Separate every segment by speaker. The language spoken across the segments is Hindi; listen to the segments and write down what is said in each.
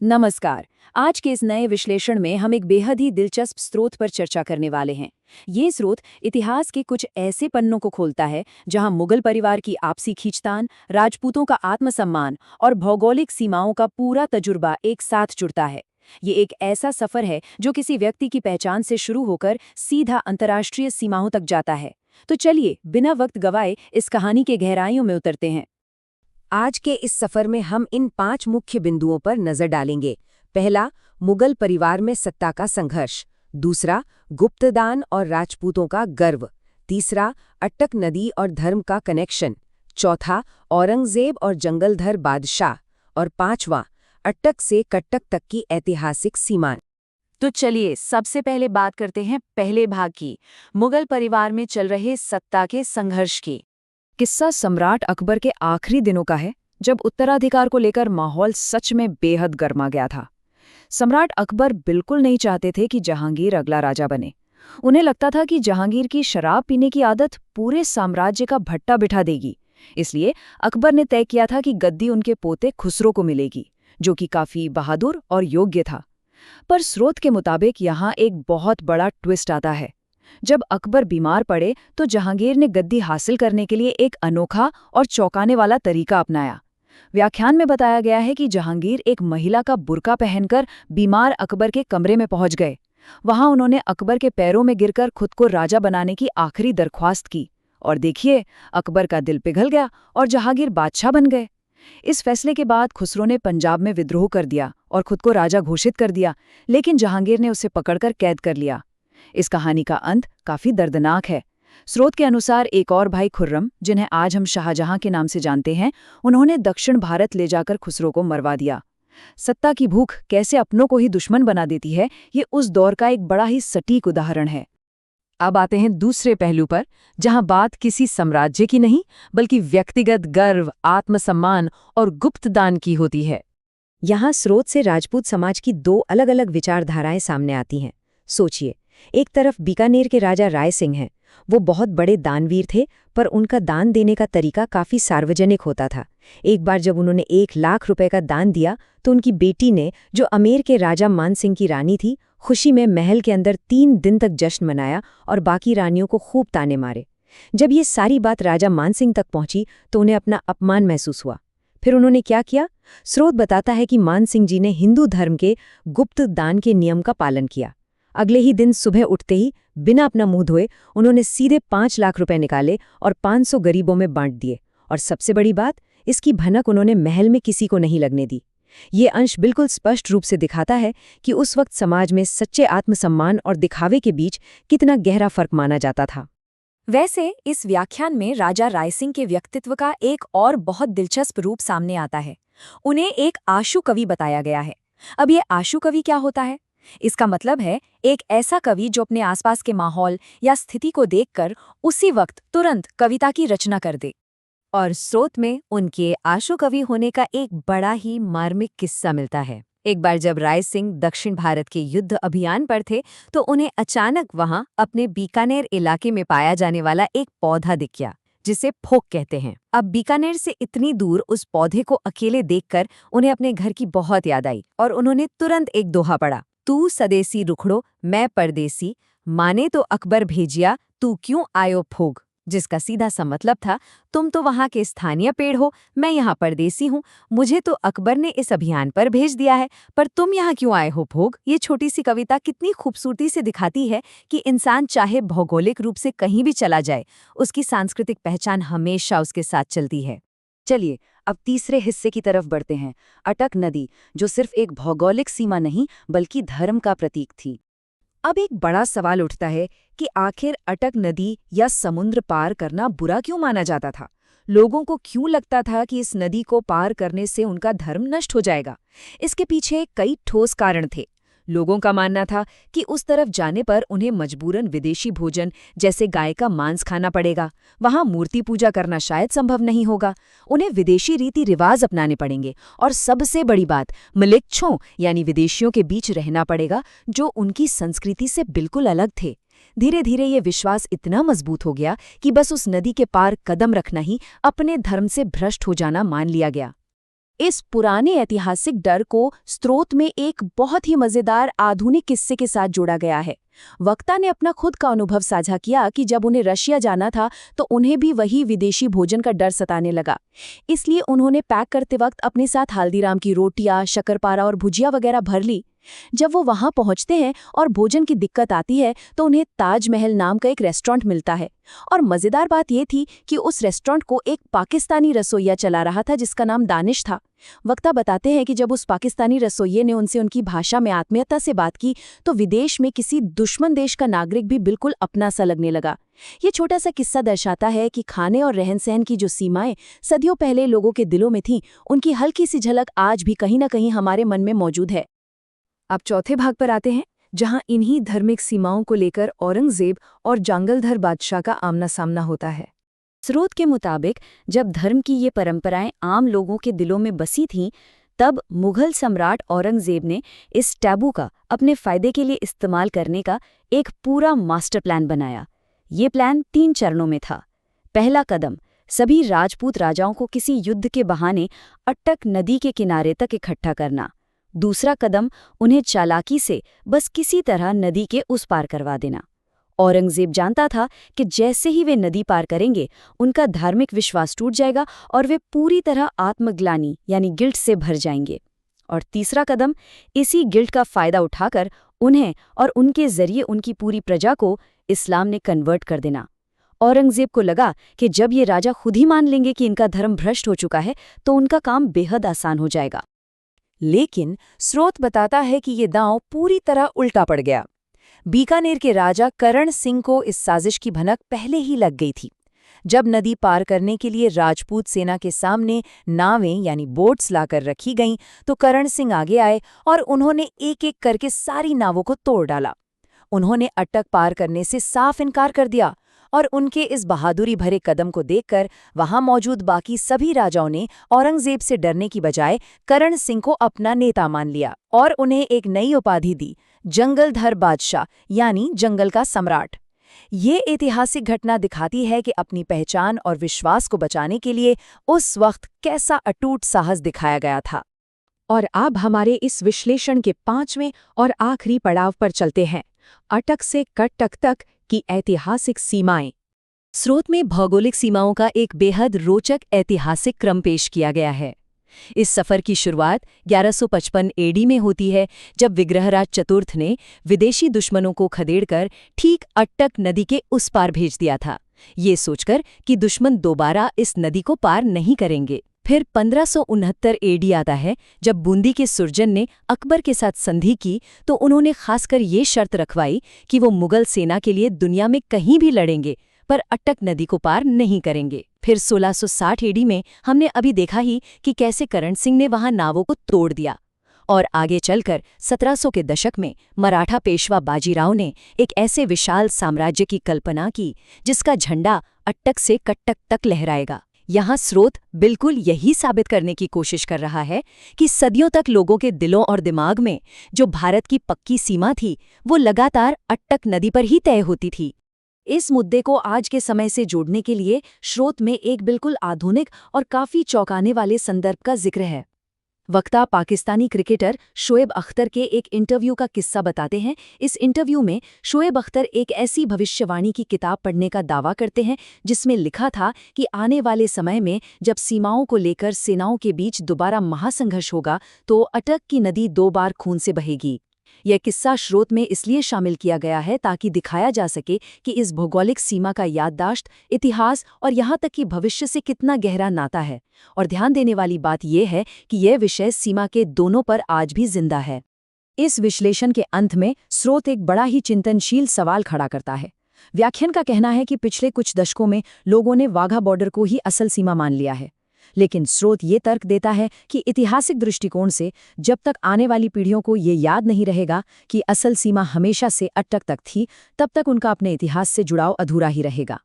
Speaker 1: नमस्कार। आज के इस नए विश्लेषण में हम एक बेहद ही दिलचस्प स्रोत पर चर्चा करने वाले हैं। ये स्रोत इतिहास के कुछ ऐसे पन्नों को खोलता है जहां मुगल परिवार की आपसी खींचतान, राजपूतों का आत्मसम्मान और भौगोलिक सीमाओं का पूरा तजुर्बा एक साथ जुड़ता है। ये एक ऐसा सफर है जो किसी व्यक्ति की पहचान से शुरू होकर सीधा अंतर्राष्ट्रीय सीमाओं तक जाता है। तो चलिए बिना वक्त गवाए इस कहानी के गहराइयों में उतरते हैं।
Speaker 2: आज के इस सफर में हम इन 5 मुख्य बिंदुओं पर नजर डालेंगे। पहला, मुगल परिवार में सत्ता का संघर्ष। दूसरा, गुप्तदान और राजपूतों का गर्व। तीसरा, अट्टक नदी और धर्म का कनेक्शन। चौथा, औरंगजेब और जंगलधर बादशाह। और पांचवां, अट्टक से कट्टक तक की ऐतिहासिक सीमा।
Speaker 1: तो चलिए सबसे पहले बात करते हैं पहले भाग की, मुगल परिवार में चल रहे सत्ता के संघर्ष की। किस्सा सम्राट अकबर के आखिरी दिनों का है, जब उत्तराधिकार को लेकर माहौल सच में बेहद गर्मा गया था। सम्राट अकबर बिल्कुल नहीं चाहते थे कि जहांगीर अगला राजा बने। उन्हें लगता था कि जहांगीर की शराब पीने की आदत पूरे साम्राज्य का भट्टा बिठा देगी। इसलिए अकबर ने तय किया था कि गद्दी उनके पोते खुसरो को मिलेगी, जो कि काफी बहादुर और योग्य था। पर स्रोत के मुताबिक यहाँ एक बहुत बड़ा ट्विस्ट आता है। जब अकबर बीमार पड़े तो जहांगीर ने गद्दी हासिल करने के लिए एक अनोखा और चौंकाने वाला तरीका अपनाया। व्याख्यान में बताया गया है कि जहांगीर एक महिला का बुर्का पहनकर बीमार अकबर के कमरे में पहुंच गए। वहां उन्होंने अकबर के पैरों में गिरकर खुद को राजा बनाने की आखिरी दरख्वास्त की। और देखिए, अकबर का दिल पिघल गया और जहांगीर बादशाह बन गए। इस फैसले के बाद खुसरो ने पंजाब में विद्रोह कर दिया और खुद को राजा घोषित कर दिया, लेकिन जहांगीर ने उसे पकड़कर कैद कर लिया। इस कहानी का अंत काफी दर्दनाक है। स्रोत के अनुसार एक और भाई खुर्रम, जिन्हें आज हम शाहजहां के नाम से जानते हैं, उन्होंने दक्षिण भारत ले जाकर खुसरो को मरवा दिया। सत्ता की भूख कैसे अपनों को ही दुश्मन बना देती है, ये उस दौर का एक बड़ा ही सटीक उदाहरण है। अब आते हैं दूसरे पहलू पर, जहां बात किसी साम्राज्य की नहीं बल्कि व्यक्तिगत गर्व, आत्मसम्मान और गुप्तदान की होती है।
Speaker 2: यहाँ स्रोत से राजपूत समाज की 2 अलग-अलग विचारधाराएं सामने आती हैं। सोचिए, एक तरफ बीकानेर के राजा राय सिंह हैं। वो बहुत बड़े दानवीर थे, पर उनका दान देने का तरीका काफी सार्वजनिक होता था। एक बार जब उन्होंने 1 लाख रुपए का दान दिया तो उनकी बेटी ने, जो अमेर के राजा मान सिंह की रानी थी, खुशी में महल के अंदर 3 दिन तक जश्न मनाया और बाकी रानियों को खूब ताने मारे। जब ये सारी बात राजा मान सिंह तक पहुंची तो उन्हें अपना अपमान महसूस हुआ। फिर उन्होंने क्या किया? स्रोत बताता है कि मान सिंह जी ने हिंदू धर्म के गुप्त दान के नियम का पालन किया। अगले ही दिन सुबह उठते ही बिना अपना मुंह धोए उन्होंने सीधे 5 लाख रुपए निकाले और 500 गरीबों में बांट दिए। और सबसे बड़ी बात, इसकी भनक उन्होंने महल में किसी को नहीं लगने दी। ये अंश बिल्कुल स्पष्ट रूप से दिखाता है कि उस वक्त समाज में सच्चे आत्मसम्मान और दिखावे के बीच कितना गहरा फर्क माना जाता था।
Speaker 1: वैसे इस व्याख्यान में राजा रायसिंह के व्यक्तित्व का एक और बहुत दिलचस्प रूप सामने आता है। उन्हें एक आशु कवि बताया गया है। अब ये आशु कवि क्या होता है? इसका मतलब है एक ऐसा कवि जो अपने आसपास के माहौल या स्थिति को देखकर उसी वक्त तुरंत कविता की रचना कर दे। और स्रोत में उनके आशु कवि होने का एक बड़ा ही मार्मिक किस्सा मिलता है। एक बार जब राय सिंह दक्षिण भारत के युद्ध अभियान पर थे तो उन्हें अचानक वहां अपने बीकानेर इलाके में पाया जाने वाला एक पौधा दिख गया, जिसे फोक कहते हैं। अब बीकानेर से इतनी दूर उस पौधे को अकेले देखकर उन्हें अपने घर की बहुत याद आई और उन्होंने तुरंत एक दोहा पढ़ा, तू सदेसी रुखड़ो मैं परदेसी, माने तो अकबर भेजिया तू क्यों आयो फोग। जिसका सीधा सा मतलब था, तुम तो वहां के स्थानीय पेड़ हो, मैं यहाँ परदेसी हूँ, मुझे तो अकबर ने इस अभियान पर भेज दिया है, पर तुम यहाँ क्यों आए हो भोग। ये छोटी सी कविता कितनी खूबसूरती से दिखाती है कि इंसान चाहे भौगोलिक रूप से कहीं भी चला जाए, उसकी सांस्कृतिक पहचान हमेशा उसके साथ चलती है।
Speaker 2: चलिए अब तीसरे हिस्से की तरफ बढ़ते हैं। अटक नदी, जो सिर्फ एक भौगोलिक सीमा नहीं बल्कि धर्म का प्रतीक थी। अब एक बड़ा सवाल उठता है कि आखिर अटक नदी या समुद्र पार करना बुरा क्यों माना जाता था? लोगों को क्यों लगता था कि इस नदी को पार करने से उनका धर्म नष्ट हो जाएगा? इसके पीछे कई ठोस कारण थे। लोगों का मानना था कि उस तरफ जाने पर उन्हें मजबूरन विदेशी भोजन जैसे गाय का मांस खाना पड़ेगा, वहां मूर्ति पूजा करना शायद संभव नहीं होगा, उन्हें विदेशी रीति रिवाज अपनाने पड़ेंगे और सबसे बड़ी बात, मलेच्छों यानी विदेशियों के बीच रहना पड़ेगा जो उनकी संस्कृति से बिल्कुल अलग थे। धीरे धीरे ये विश्वास इतना मजबूत हो गया कि बस उस नदी के पार कदम रखना ही अपने धर्म से भ्रष्ट हो जाना मान लिया गया।
Speaker 1: इस पुराने ऐतिहासिक डर को स्रोत में एक बहुत ही मजेदार आधुनिक किस्से के साथ जोड़ा गया है। वक्ता ने अपना खुद का अनुभव साझा किया कि जब उन्हें रशिया जाना था तो उन्हें भी वही विदेशी भोजन का डर सताने लगा। इसलिए उन्होंने पैक करते वक्त अपने साथ हल्दीराम की रोटियां, शक्करपारा और भुजिया वगैरह भर ली। जब वो वहां पहुंचते हैं और भोजन की दिक्कत आती है तो उन्हें ताजमहल नाम का एक रेस्टोरेंट मिलता है। और मजेदार बात यह थी कि उस रेस्टोरेंट को एक पाकिस्तानी रसोइया चला रहा था जिसका नाम दानिश था। वक्ता बताते हैं कि जब उस पाकिस्तानी रसोइये ने उनसे उनकी भाषा में आत्मीयता से बात की तो विदेश में किसी दुश्मन देश का नागरिक भी बिल्कुल अपना सा लगने लगा। ये छोटा सा किस्सा दर्शाता है कि खाने और रहन सहन की जो सीमाएं सदियों पहले लोगों के दिलों में थीं, उनकी हल्की सी झलक आज भी कहीं न कहीं हमारे मन में मौजूद है। अब चौथे भाग पर आते हैं, जहां इन्हीं धार्मिक सीमाओं को लेकर औरंगजेब और जंगलधर बादशाह का आमना सामना होता है।
Speaker 2: स्रोत के मुताबिक जब धर्म की ये परंपराएं आम लोगों के दिलों में बसी थीं, तब मुगल सम्राट औरंगजेब ने इस टैबू का अपने फायदे के लिए इस्तेमाल करने का एक पूरा मास्टर प्लान बनाया। ये प्लान 3 चरणों में था। पहला कदम, सभी राजपूत राजाओं को किसी युद्ध के बहाने अट्टक नदी के किनारे तक इकट्ठा करना। दूसरा कदम, उन्हें चालाकी से बस किसी तरह नदी के उस पार करवा देना। औरंगजेब जानता था कि जैसे ही वे नदी पार करेंगे, उनका धार्मिक विश्वास टूट जाएगा और वे पूरी तरह आत्मग्लानि यानी गिल्ट से भर जाएंगे। और तीसरा कदम, इसी गिल्ट का फायदा उठाकर उन्हें और उनके जरिए उनकी पूरी प्रजा को इस्लाम ने कन्वर्ट कर देना। औरंगजेब को लगा कि जब ये राजा खुद ही मान लेंगे कि इनका धर्म भ्रष्ट हो चुका है, तो उनका काम बेहद आसान हो जाएगा।
Speaker 1: लेकिन स्रोत बताता है कि ये दांव पूरी तरह उल्टा पड़ गया। बीकानेर के राजा करण सिंह को इस साजिश की भनक पहले ही लग गई थी। जब नदी पार करने के लिए राजपूत सेना के सामने नावें यानी बोट्स लाकर रखी गईं, तो करण सिंह आगे आए और उन्होंने एक एक करके सारी नावों को तोड़ डाला। उन्होंने अटक पार करने से साफ इनकार कर दिया और उनके इस बहादुरी भरे कदम को देखकर वहां मौजूद बाकी सभी राजाओं ने औरंगजेब से डरने की बजाय करण सिंह को अपना नेता मान लिया और उन्हें एक नई उपाधि दी, जंगलधर बादशाह यानी जंगल का सम्राट। ये ऐतिहासिक घटना दिखाती है कि अपनी पहचान और विश्वास को बचाने के लिए उस वक्त कैसा अटूट साहस दिखाया गया था। और अब हमारे इस विश्लेषण के 5वें और आखिरी पड़ाव पर चलते हैं, अटक से कटक तक की ऐतिहासिक सीमाएं। स्रोत में भौगोलिक सीमाओं का एक बेहद रोचक ऐतिहासिक क्रम पेश किया गया है। इस सफर की शुरुआत 1155 एडी में होती है, जब विग्रहराज चतुर्थ ने विदेशी दुश्मनों को खदेड़कर ठीक अट्टक नदी के उस पार भेज दिया था, ये सोचकर कि दुश्मन दोबारा इस नदी को पार नहीं करेंगे। फिर 1569 एडी आता है, जब बूंदी के सुरजन ने अकबर के साथ संधि की तो उन्होंने खासकर ये शर्त रखवाई कि वो मुगल सेना के लिए दुनिया में कहीं भी लड़ेंगे, पर अट्टक नदी को पार नहीं करेंगे। फिर 1660 एडी में हमने अभी देखा ही कि कैसे करण सिंह ने वहां नावों को तोड़ दिया। और आगे चलकर 1700 के दशक में मराठा पेशवा बाजीराव ने एक ऐसे विशाल साम्राज्य की कल्पना की जिसका झंडा अट्टक से कट्टक तक लहराएगा। यहाँ स्रोत बिल्कुल यही साबित करने की कोशिश कर रहा है कि सदियों तक लोगों के दिलों और दिमाग में जो भारत की पक्की सीमा थी, वो लगातार अट्टक नदी पर ही तय होती थी। इस मुद्दे को आज के समय से जोड़ने के लिए स्रोत में एक बिल्कुल आधुनिक और काफी चौंकाने वाले संदर्भ का जिक्र है। वक्ता पाकिस्तानी क्रिकेटर शोएब अख्तर के एक इंटरव्यू का किस्सा बताते हैं। इस इंटरव्यू में शोएब अख्तर एक ऐसी भविष्यवाणी की किताब पढ़ने का दावा करते हैं जिसमें लिखा था कि आने वाले समय में जब सीमाओं को लेकर सेनाओं के बीच दोबारा महासंघर्ष होगा तो अटक की नदी 2 बार खून से बहेगी। यह किस्सा स्रोत में इसलिए शामिल किया गया है ताकि दिखाया जा सके कि इस भौगोलिक सीमा का याददाश्त, इतिहास और यहाँ तक कि भविष्य से कितना गहरा नाता है। और ध्यान देने वाली बात यह है कि यह विषय सीमा के दोनों पर आज भी जिंदा है। इस विश्लेषण के अंत में स्रोत एक बड़ा ही चिंतनशील सवाल खड़ा करता है। व्याख्यान का कहना है कि पिछले कुछ दशकों में लोगों ने वाघा बॉर्डर को ही असल सीमा मान लिया है, लेकिन स्रोत ये तर्क देता है कि ऐतिहासिक दृष्टिकोण से जब तक आने वाली पीढ़ियों को ये याद नहीं रहेगा कि असल सीमा हमेशा से अट्टक तक थी, तब तक उनका अपने इतिहास से जुड़ाव अधूरा ही रहेगा।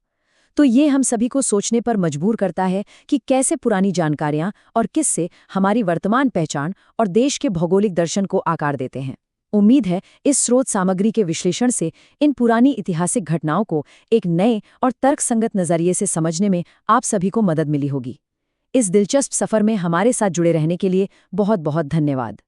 Speaker 1: तो ये हम सभी को सोचने पर मजबूर करता है कि कैसे पुरानी जानकारियां और किस्से हमारी वर्तमान पहचान और देश के भौगोलिक दर्शन को आकार देते हैं। उम्मीद है इस स्रोत सामग्री के विश्लेषण से इन पुरानी ऐतिहासिक घटनाओं को एक नए और तर्कसंगत नजरिए से समझने में आप सभी को मदद मिली होगी। इस दिलचस्प सफ़र में हमारे साथ जुड़े रहने के लिए बहुत बहुत धन्यवाद।